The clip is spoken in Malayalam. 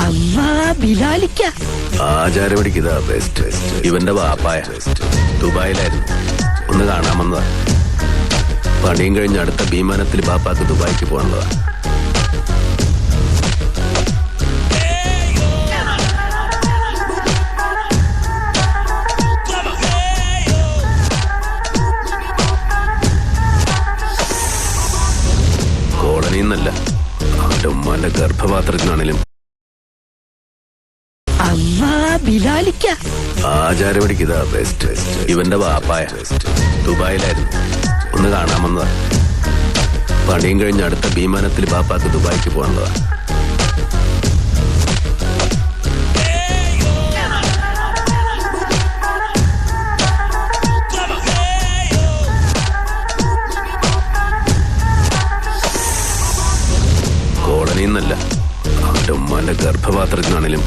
അമ്മാ ബിലാലിക്ക ആചാരപടിക്ക് ഇതാ ബെസ്റ്റ്. ഇവന്റെ വാപ്പായ ദുബായിലായിരുന്നു, ഒന്ന് കാണാമെന്നതാ. പണിയും കഴിഞ്ഞ് അടുത്ത വിമാനത്തിൽ ബാപ്പാക്ക് ദുബായിക്ക് പോകാനുള്ളതാ. കോളനിന്നല്ല, അവന്റെ ഉമ്മാന്റെ ഗർഭപാത്രത്തിനാണേലും. അമ്മാ ബിലാലിക്ക ആചാരപടിക്ക് ഇതാ ബെസ്റ്റ്. ഇവന്റെ വാപ്പായ ദുബായിലായിരുന്നു, ഒന്ന് കാണാമെന്നതാ. പണിയും കഴിഞ്ഞ് അടുത്ത വിമാനത്തിൽ ബാപ്പാക്ക് ദുബായിക്ക് പോകാനുള്ളതാ. കോളനിന്നല്ല, അവന്റെ ഉമ്മാന്റെ ഗർഭപാത്രത്തിനാണേലും